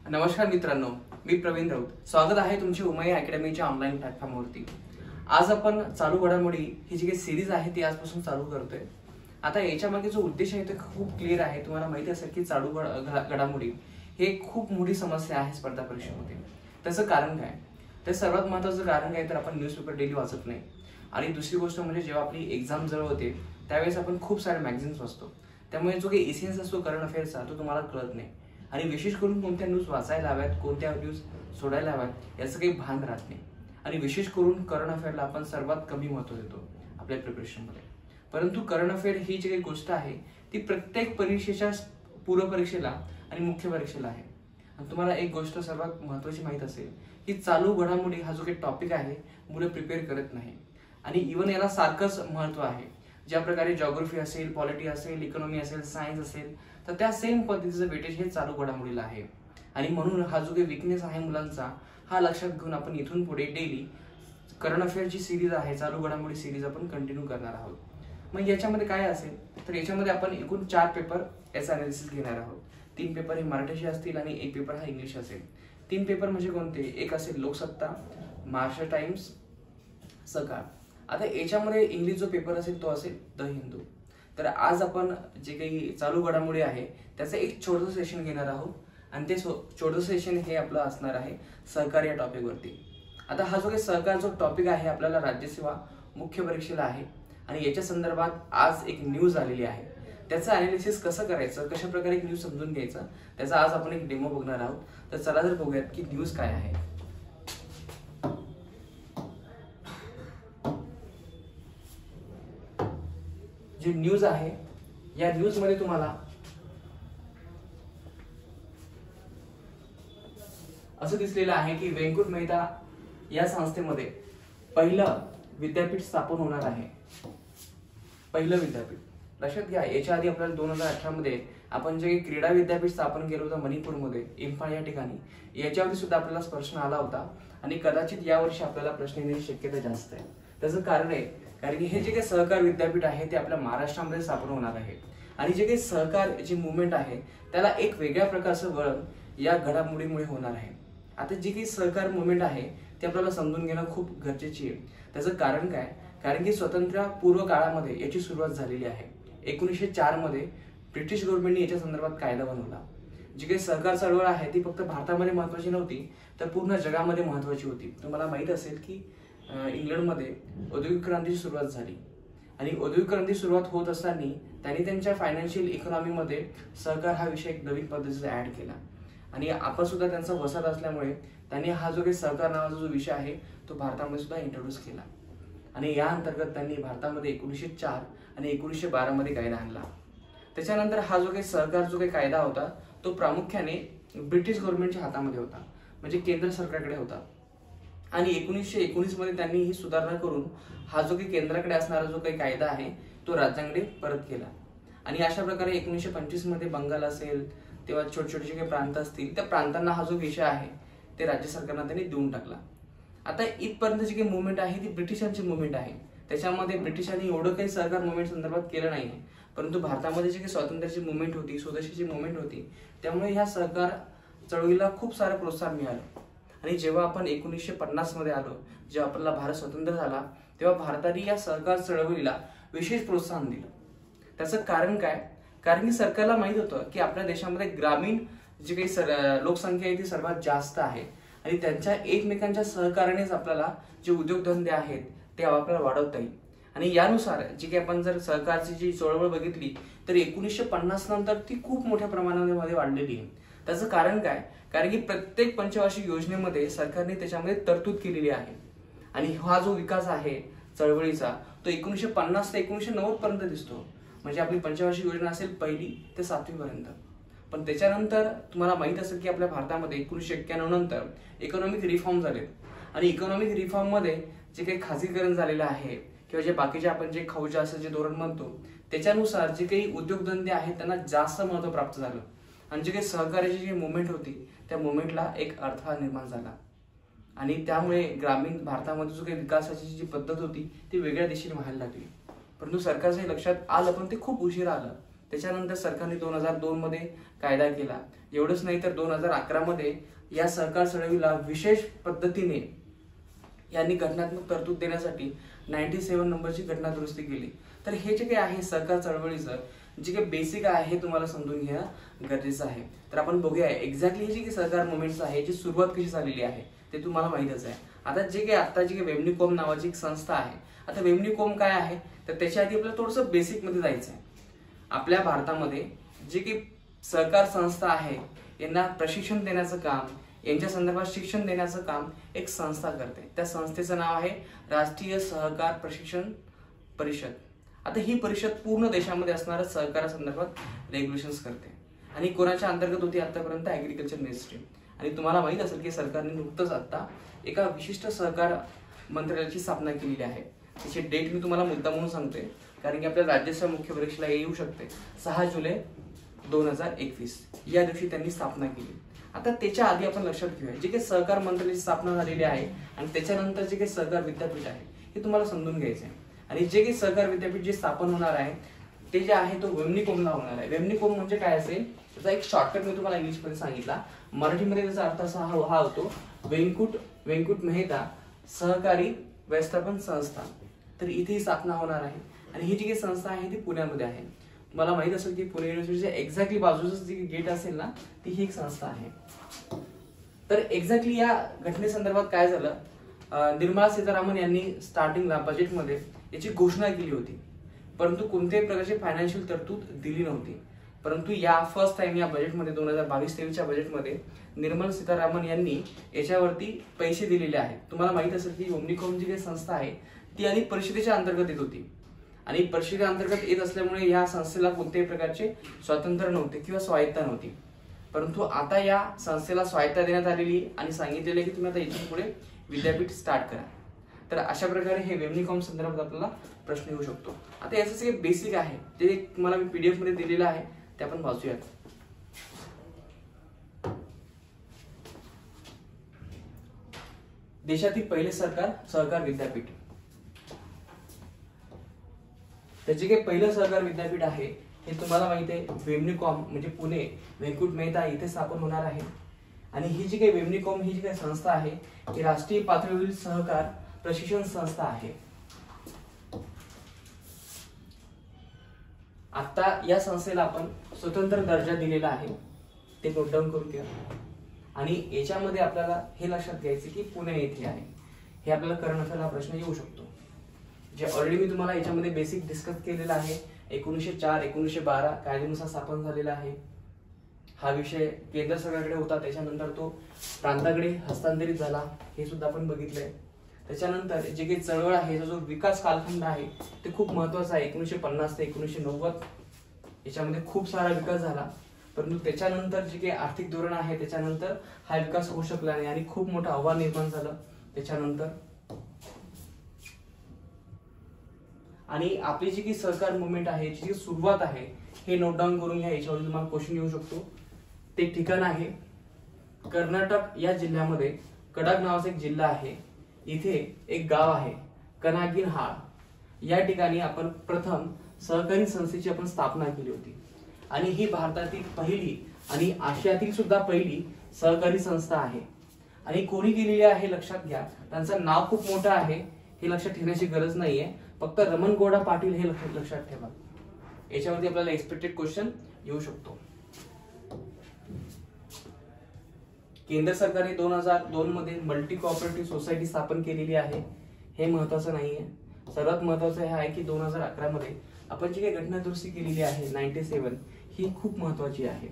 नमस्कार मित्रांनो, मी प्रवीण राऊत. स्वागत आहे तुमचे उमय अकॅडमीच्या ऑनलाईन प्लॅटफॉर्मवरती. आज आपण चालू घडामोडी ही जी काही सिरीज आहे ती आजपासून चालू करतोय. आता याच्या मागे जो उद्देश आहे तो खूप क्लिअर आहे. तुम्हाला माहिती असेल की चालू घडामोडी हे खूप मोठी समस्या आहे स्पर्धा परीक्षेमध्ये. त्याचं कारण काय? ते सर्वात महत्त्वाचं कारण काय तर आपण न्यूजपेपर डेली वाचत नाही. आणि दुसरी गोष्ट म्हणजे जेव्हा आपली एक्झाम जवळ होते त्यावेळेस आपण खूप सारे मॅगझिन्स वाचतो. त्यामुळे जो काही एसेन्स असतो करंट अफेअर्सचा तो तुम्हाला कळत नाही. आणि विशेष करून कोणत्या न्यूज वाचायला हव्यात, कोणत्या न्यूज सोडायला हव्यात याचं काही भान राहत नाही. आणि विशेष करून करंट अफेअरला आपण सर्वात कमी महत्त्व देतो आपल्या प्रिपरेशनमध्ये. परंतु करंट अफेअर ही जी काही गोष्ट आहे ती प्रत्येक परीक्षेच्या पूर्व परीक्षेला आणि मुख्य परीक्षेला आहे. आणि तुम्हाला एक गोष्ट सर्वात महत्त्वाची माहीत असेल की चालू घडामोडी हा जो काही टॉपिक आहे मुलं प्रिपेअर करत नाही. आणि इव्हन याला सारखंच महत्त्व आहे. ज्या प्रकारे जॉग्राफी असेल, पॉलिटी असेल, इकॉनॉमी असेल, सायन्स असेल, तर त्या सेम पद्धतीचं वेटेज हे चालू घडामोडीला आहे. आणि म्हणून हा जो काही विकनेस आहे मुलांचा हा लक्षात घेऊन आपण इथून पुढे डेली करंट अफेअरची सिरीज आहे, चालू घडामोडी सिरीज आपण कंटिन्यू करणार आहोत. मग याच्यामध्ये काय असेल तर याच्यामध्ये आपण एकूण 4 पेपर याचा अनालिसिस घेणार आहोत. 3 पेपर हे मराठीचे असतील आणि 1 पेपर हा इंग्लिश असेल. 3 पेपर म्हणजे कोणते? एक असेल लोकसत्ता, महाराष्ट्र टाइम्स, सकाळ. आता याच्यामध्ये इंग्लिश जो पेपर असेल तो असेल द हिंदू. तर आज आपण जे काही चालू घडामोडी आहे त्याचं एक छोटंसं सेशन घेणार आहोत. आणि ते छोटं सेशन हे आपलं असणार आहे सहकार या टॉपिकवरती. आता हा जो काही सहकार जो टॉपिक आहे आपल्याला राज्यसेवा मुख्य परीक्षेला आहे. आणि याच्या संदर्भात आज एक न्यूज आलेली आहे. त्याचं अनालिसिस कसं करायचं, कशा प्रकारे एक न्यूज समजून घ्यायचं, त्याचा आज आपण एक डेमो बघणार आहोत. तर चला तर बघूयात की न्यूज काय आहे. जी न्यूज आहे या न्यूज मध्ये तुम्हाला असं दिसलेलं आहे की व्यंकट मेहता या संस्थेमध्ये पहिलं विद्यापीठ स्थापन होणार आहे. पहिलं विद्यापीठ लक्षात घ्या. याच्या आधी आपल्याला 2018 मध्ये आपण जे क्रीडा विद्यापीठ स्थापन केलं होतं मणिपूरमध्ये इम्फाळ या ठिकाणी, याच्यावरती सुद्धा आपल्याला प्रश्न आला होता. आणि कदाचित यावर्षी आपल्याला प्रश्न येण्याची शक्यता जास्त आहे. त्याचं कारण आहे कारण की हे जे काही सहकार विद्यापीठ आहे ते आपल्या महाराष्ट्रामध्ये स्थापन होणार आहे. आणि जे काही सहकार जी मुवमेंट आहे त्याला एक वेगळ्या प्रकारचं वळण या घडामोडीमुळे होणार आहे. आता जी काही सहकार मुवमेंट आहे ते आपल्याला समजून घेणं खूप गरजेची आहे. त्याचं कारण काय? कारण की स्वातंत्र्यपूर्व काळामध्ये याची सुरुवात झालेली आहे. 1904 मध्ये ब्रिटिश गव्हर्नमेंटने याच्या संदर्भात कायदा बनवला. जी काही सहकार चळवळ आहे ती फक्त भारतामध्ये महत्वाची नव्हती तर पूर्ण जगामध्ये महत्वाची होती. तुम्हाला माहित असेल की इंग्लंडमध्ये औद्योगिक क्रांतीची सुरुवात झाली. आणि औद्योगिक क्रांती सुरुवात होत असताना त्यांनी त्यांच्या फायनान्शियल इकॉनॉमीमध्ये सहकार हा विषय एक नवीन पद्धतीचा ऍड केला. आणि आपण सुद्धा त्यांचा वसाहत असल्यामुळे त्यांनी हा जो काही सहकार नावाचा जो विषय आहे तो भारतामध्ये सुद्धा इंट्रोड्यूस केला. आणि या अंतर्गत त्यांनी भारतामध्ये 1904 आणि 1912 मध्ये कायदा आणला. त्याच्यानंतर हा जो काही सहकार जो काही कायदा होता तो प्रामुख्याने ब्रिटिश गव्हर्नमेंटच्या हातामध्ये होता, म्हणजे केंद्र सरकारकडे होता. आणि 1919 मध्ये त्यांनी ही सुधारणा करून हा जो काही केंद्राकडे असणारा जो काही कायदा आहे तो राज्यांकडे परत केला. आणि अशा प्रकारे 1925 मध्ये बंगाल असेल तेव्हा छोटे छोटे जे काही प्रांत असतील त्या प्रांतांना हा जो विषय आहे ते राज्य सरकारला त्यांनी देऊन टाकला. आता इथपर्यंत जी काही मुवमेंट आहे ती ब्रिटिशांची मुवमेंट आहे. त्याच्यामध्ये ब्रिटिशांनी एवढं काही सहकार मुवमेंट संदर्भात केलं नाही. परंतु भारतामध्ये जी काही स्वातंत्र्याची मुवमेंट होती, स्वदेशीची मुवमेंट होती, त्यामुळे ह्या सहकार चळवळीला खूप सारं प्रोत्साहन मिळालं. आणि जेव्हा आपण 1950 मध्ये आलो, जेव्हा आपल्याला भारत स्वतंत्र झाला, तेव्हा भारताने या सहकार चळवळीला विशेष प्रोत्साहन दिलं. त्याचं कारण काय? कारण की सरकारला माहित होतं की आपल्या देशामध्ये ग्रामीण जी काही लोकसंख्या आहे ती सर्वात जास्त आहे. आणि त्यांच्या एकमेकांच्या सहकार्यानेच आपल्याला जे उद्योगधंदे आहेत ते आपल्याला वाढवता येईल. आणि यानुसार जी काही आपण जर सहकारची जी चळवळ बघितली तर 1950 नंतर ती खूप मोठ्या प्रमाणामध्ये वाढलेली आहे. त्याचं कारण काय? कारण की प्रत्येक पंचवार्षिक योजनेमध्ये सरकारने त्याच्यामध्ये तरतूद केलेली आहे. आणि हा जो विकास आहे चळवळीचा तो 1950 ते 1990 पर्यंत दिसतो. म्हणजे आपली पंचवार्षिक योजना असेल 1ली ते 7वी पर्यंत. पण त्याच्यानंतर तुम्हाला माहित असेल की आपल्या भारतामध्ये 1991 नंतर इकॉनॉमिक रिफॉर्म झाले. आणि इकॉनॉमिक रिफॉर्म मध्ये जे काही खाजगीकरण झालेलं आहे किंवा जे बाकीचे आपण जे खौजा असं जे धोरण म्हणतो त्याच्यानुसार जे काही उद्योगधंदे आहेत त्यांना जास्त महत्व प्राप्त झालं. आणि जे काही सहकार्याची जी मुवमेंट होती त्या मुवमेंटला एक अडथळा निर्माण झाला. आणि त्यामुळे ग्रामीण भारतामध्ये जो काही विकासाची जी पद्धत होती ती वेगळ्या दिशेने व्हायला लागली. परंतु सरकारच्या लक्षात आलं पण ते खूप उशिरा आलं. त्याच्यानंतर सरकारने 2002 मध्ये कायदा केला. एवढंच नाही तर 2011 मध्ये या सहकार चळवळीला विशेष पद्धतीने यांनी घटनात्मक तरतूद देण्यासाठी 97 नंबरची घटना दुरुस्ती केली. तर हे जे काही आहे सहकार चळवळीचं जे काही बेसिक आहे हे तुम्हाला समजून घेणं गरजेचं आहे. तर आपण बघूया एक्झॅक्टली ही जी काही सहकार मुवमेंट्स आहे याची सुरुवात कशी झालेली आहे ते तुम्हाला माहितच आहे. आता जे काही वेमनीकॉम नावाची एक संस्था आहे. आता वेमनीकॉम काय आहे तर त्याच्या आधी आपल्याला थोडंसं बेसिक मध्ये जायचं आहे. आपल्या भारतामध्ये जे काही सहकार संस्था आहे यांना प्रशिक्षण देण्याचं काम, यांच्या संदर्भात शिक्षण देण्याचं काम एक संस्था करते. त्या संस्थेचं नाव आहे राष्ट्रीय सहकार प्रशिक्षण परिषद. आता ही परिषद पूर्ण देशामध्ये असणाऱ्या सहकारासंदर्भात रेग्युलेशन्स करते आणि कोणाच्या अंतर्गत होती आतापर्यंत ऍग्रीकल्चर मिनिस्ट्री. आणि तुम्हाला माहित असेल की सरकारने नुकतंच आता एका विशिष्ट सहकार मंत्रालयाची स्थापना केलेली आहे. त्याची डेट मी तुम्हाला मुद्दा म्हणून सांगते कारण की आपल्या राज्याच्या मुख्य परीक्षेला येऊ शकते. 6 जुलै 2021 या दिवशी त्यांनी स्थापना केली. आता त्याच्या आधी आपण लक्षात घेऊया जे काही सहकार मंत्रालयाची स्थापना झालेली आहे आणि त्याच्यानंतर जे काही सहकार विद्यापीठ आहे हे तुम्हाला समजून घ्यायचं आहे. आणि जे काही सहकार विद्यापीठ जे स्थापन होणार आहे ते जे आहे तो वेमनीकॉमला होणार आहे. वेमनीकॉम म्हणजे काय असेल त्याचा एक शॉर्टकट मी तुम्हाला इंग्लिश मध्ये सांगितला. मराठीमध्ये त्याचा अर्थ असा हा होतो वेंकुट मेहता सहकारी व्यवस्थापन संस्था. तर इथे ही स्थापना होणार आहे आणि ही जी काही संस्था आहे ती पुण्यामध्ये आहे. मला माहित असेल की पुणे युनिव्हर्सिटीच्या एक्झॅक्टली बाजूच जी गेट असेल ना ती ही एक संस्था आहे. तर एक्झॅक्टली या घटनेसंदर्भात काय झालं, निर्मला सीतारामन यांनी स्टार्टिंगला बजेटमध्ये याची घोषणा केली होती परंतु कोणत्याही प्रकारची फायनान्शियल तरतूद दिली नव्हती. परंतु या फर्स्ट टाइम या बजेटमध्ये 2022-23च्या बजेटमध्ये निर्मला सीतारामन यांनी याच्यावरती पैसे दिलेले आहेत. तुम्हाला माहित असेल की वेमनीकॉम जी काही संस्था आहे ती आधी परिषदेच्या अंतर्गत येत होती आणि परिषदेच्या अंतर्गत येत असल्यामुळे या संस्थेला कोणत्याही प्रकारचे स्वातंत्र्य नव्हते किंवा स्वायत्ता नव्हती. परंतु आता या संस्थेला स्वायत्ता देण्यात आलेली आणि सांगितलेले की तुम्ही आता इथून पुढे विद्यापीठ स्टार्ट करा. तर अशा प्रकारे हे वेमनीकॉम संदर्भात आपल्याला प्रश्न येऊ शकतो. आता याचं जे बेसिक आहे ते तुम्हाला मी पीडीएफ मध्ये दिलेलं आहे ते आपण वाचूयात. देशातील पहिले सहकार विद्यापीठ. त्याचे काही पहिलं सहकार विद्यापीठ आहे हे तुम्हाला माहिती आहे वेमनीकॉम म्हणजे पुणे वेंकुट मेहता इथे स्थापन होणार आहे. आणि ही जी काही वेमनीकॉम ही जी काही संस्था आहे ही राष्ट्रीय पातळीवरील सहकार प्रशिक्षण संस्था आहे. आता या संस्थेला आपण स्वतंत्र दर्जा दिलेला आहे ते नोट डाऊन करून घ्या. आणि याच्यामध्ये आपल्याला हे लक्षात घ्यायचे की पुणे येथे आहे. हे आपल्याला करंट अफेअरला प्रश्न येऊ शकतो. जे ऑलरेडी मी तुम्हाला याच्यामध्ये बेसिक डिस्कस केलेला आहे. 1904-1912 कायद्यानुसार स्थापन झालेला आहे. हा विषय केंद्र सरकारकडे होता त्याच्यानंतर तो प्रांताकडे हस्तांतरित झाला हे सुद्धा आपण बघितलंय. त्याच्यानंतर जे काही चळवळ आहे जो विकास कालखंड आहे ते खूप महत्वाचा आहे. 1950 ते 1990 याच्यामध्ये खूप सारा विकास झाला परंतु त्याच्यानंतर जे काही आर्थिक धोरण आहे त्याच्यानंतर हा विकास होऊ शकला नाही आणि खूप मोठं आव्हान निर्माण झालं त्याच्यानंतर. आणि आपली जी काही सहकार मुवमेंट आहे जी सुरुवात आहे हे नोट डाऊन करून घ्या. याच्यावर तुम्हाला क्वेश्चन येऊ शकतो. ते ठिकाण आहे कर्नाटक या जिल्ह्यामध्ये कडक नावाचा एक जिल्हा आहे. इथे एक गाव आहे कनागिनहाळ. या ठिकाणी आपण प्रथम सहकारी संस्थेची आपण स्थापना केली होती आणि ही भारतातील पहिली आणि आशियातील सुद्धा पहिली सहकारी संस्था आहे. आणि कोणी केलेली आहे लक्षात घ्या. त्यांचं नाव खूप मोठं आहे हे लक्षात ठेवण्याची गरज नाहीये. फक्त रमणगौडा पाटील हे लक्षात ठेवा. याच्यावरती आपल्याला एक्सपेक्टेड क्वेश्चन येऊ शकतो. केंद्र सरकारने 2002 मध्ये मल्टी कोऑपरेटिव्ह सोसायटी स्थापन केलेली आहे. हे महत्वाचं नाहीये. सर्वात महत्वाचं हे आहे की 2011 मध्ये आपण जी काही घटना दुरुस्ती केलेली आहे 97 ही खूप महत्वाची आहे.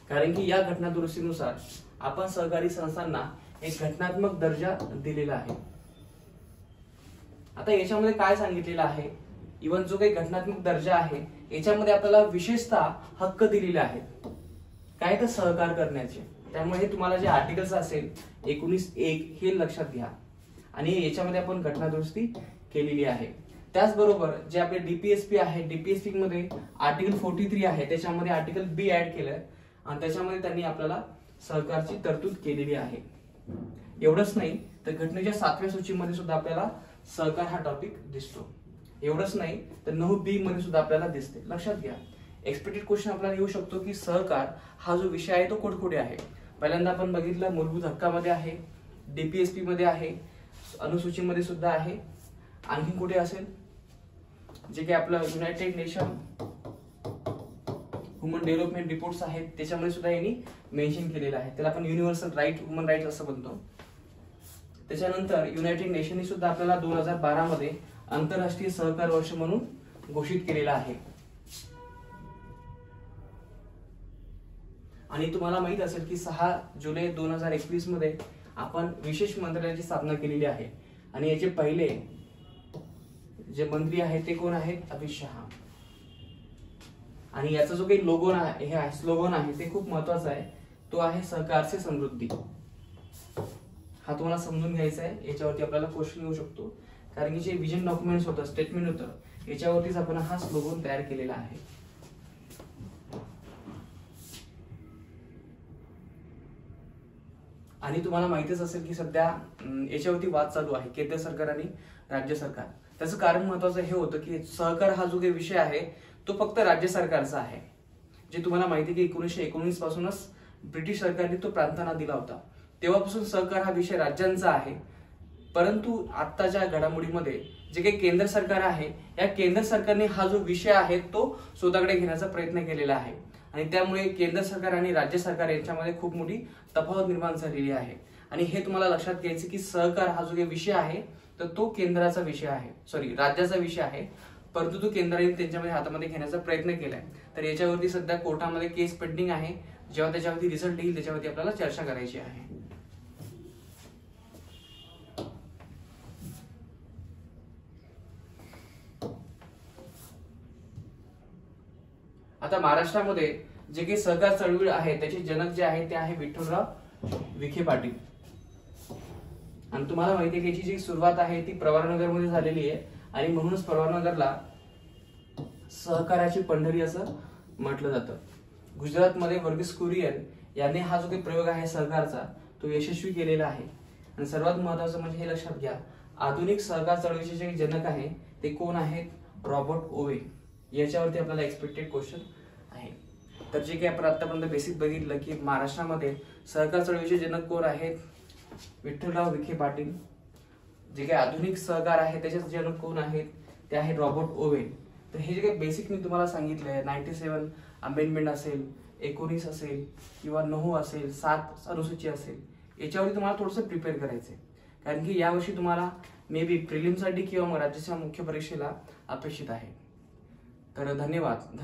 कारण की या घटना दुरुस्तीनुसार आपण सहकारी संस्थांना एक घटनात्मक दर्जा दिलेला आहे. आता याच्यामध्ये काय सांगितलेलं आहे, इव्हन जो काही घटनात्मक दर्जा आहे याच्यामध्ये आपल्याला विशेषतः हक्क दिलेले आहेत काय तर सहकार करण्याचे. त्यामुळे तुम्हाला जे आर्टिकल्स असेल 19(1) हे लक्षात घ्या. आणि याच्यामध्ये आपण घटना दुरुस्ती केलेली आहे. त्याचबरोबर जे आपले डीपीएसपी आहे डीपीएसपी मध्ये आर्टिकल 43 आहे त्याच्यामध्ये आर्टिकल बी ऍड केलंय आणि त्याच्यामध्ये त्यांनी आपल्याला सहकारची तरतूद केलेली आहे. एवढंच नाही तर घटनेच्या 7व्या सूचीमध्ये सुद्धा आपल्याला सहकार हा टॉपिक दिसतो. एवढंच नाही तर 9B मध्ये सुद्धा आपल्याला दिसते. लक्षात घ्या, एक्सपेक्टेड क्वेश्चन आपल्याला येऊ शकतो की सहकार हा जो विषय आहे तो कुठे आहे. पहिल्यांदा आपण बघितलं मूलभूत हक्कामध्ये आहे, DPSP मध्ये आहे, अनुसूचीमध्ये सुद्धा आहे. आणखी कुठे असेल, जे काही आपलं United nation human development reports आहेत त्याच्यामध्ये सुद्धा यांनी मेन्शन केलेलं आहे. त्याला आपण युनिव्हर्सल राईट, ह्युमन राईट्स असं म्हणतो. त्याच्यानंतर युनायटेड नेशनने सुद्धा आपल्याला 2012 मध्ये आंतरराष्ट्रीय सहकार वर्ष म्हणून घोषित केलेला आहे. आणि तुम्हाला माहित असेल की 6 जुलै 2021 मध्ये आपण विशेष मंत्रालयाची स्थापना केलेली आहे. आणि याचे पहिले जे मंत्री आहेत ते कोण आहेत, अमित शहा. आणि याचा जो काही लोगो आहे, हे स्लोगन आहे ते खूप महत्वाचा आहे. तो आहे सहकार से समृद्धी. हा तुम्हाला समजून घ्यायचा आहे. याच्यावरती आपल्याला क्वेश्चन येऊ शकतो, कारण की जे विजन डॉक्युमेंट्स होतं, स्टेटमेंट होतं, याच्यावरतीच आपण हा स्लोगन तयार केलेला आहे. आणि तुम्हाला माहितीच असेल की सध्या याच्यावरती वाद चालू आहे, केंद्र सरकार आणि राज्य सरकार. त्याचं कारण महत्वाचं हे होतं की सहकार हा जो काही विषय आहे तो फक्त राज्य सरकारचा आहे. जे तुम्हाला माहिती की 1919 पासूनच ब्रिटिश सरकारने तो प्रांतांना दिला होता. तेव्हापासून सहकार हा विषय राज्यांचा आहे. परंतु आत्ताच्या घडामोडीमध्ये जे काही केंद्र सरकार आहे, या केंद्र सरकारने हा जो विषय आहे तो स्वतःकडे घेण्याचा प्रयत्न केलेला आहे. आणि त्यामुळे केंद्र सरकार आणि राज्य सरकार यांच्यामध्ये खूप मोठी तफावत निर्माण झालेली आहे. आणि हे तुम्हाला लक्षात घ्यायचं की सहकार हा जो काही विषय आहे तर तो केंद्राचा विषय आहे, राज्याचा विषय आहे. परंतु तो केंद्राने त्यांच्यामध्ये हातामध्ये घेण्याचा प्रयत्न केलाय. तर याच्यावरती सध्या कोर्टामध्ये केस पेंडिंग आहे. जेव्हा त्याच्यावरती रिझल्ट येईल त्याच्यावरती आपल्याला चर्चा करायची आहे. आता महाराष्ट्रामध्ये जे काही सहकार चळवळ आहे त्याचे जनक जे आहे ते आहे विठ्ठलराव विखे पाटील. आणि तुम्हाला माहिती आहे की याची जी सुरुवात आहे ती प्रवरानगर मध्ये झालेली आहे. आणि म्हणूनच प्रवरानगरला सहकाराची पंढरी असं म्हटलं जातं. गुजरातमध्ये वर्गीस कुरियन यांनी हा जो काही प्रयोग आहे सहकारचा तो यशस्वी केलेला आहे. आणि सर्वात महत्वाचं म्हणजे हे लक्षात घ्या, आधुनिक सहकार चळवळीचे जे जनक आहे ते कोण आहेत, रॉबर्ट ओवे. याच्यावरती आपल्याला एक्सपेक्टेड क्वेश्चन आहे. तर जे काही आपण आतापर्यंत बेसिक बघितलं की महाराष्ट्रामध्ये सहकार चळवळीचे जनक कोण आहेत, विठ्ठलराव विखे पाटील. जे काही आधुनिक सहकार आहे त्याचे जनक कोण आहेत, ते आहेत रॉबर्ट ओवे. तर हे जे काही बेसिक मी तुम्हाला सांगितलंय, 97 अमेंडमेंट असेल, 19 असेल किंवा 9 असेल, 7 अनुसूची असेल, याच्यावरती तुम्हाला थोडंसं प्रिपेअर करायचंय. कारण की यावर्षी तुम्हाला मे बी प्रिलिमसाठी किंवा मग राज्याच्या मुख्य परीक्षेला अपेक्षित आहे. तर धन्यवाद.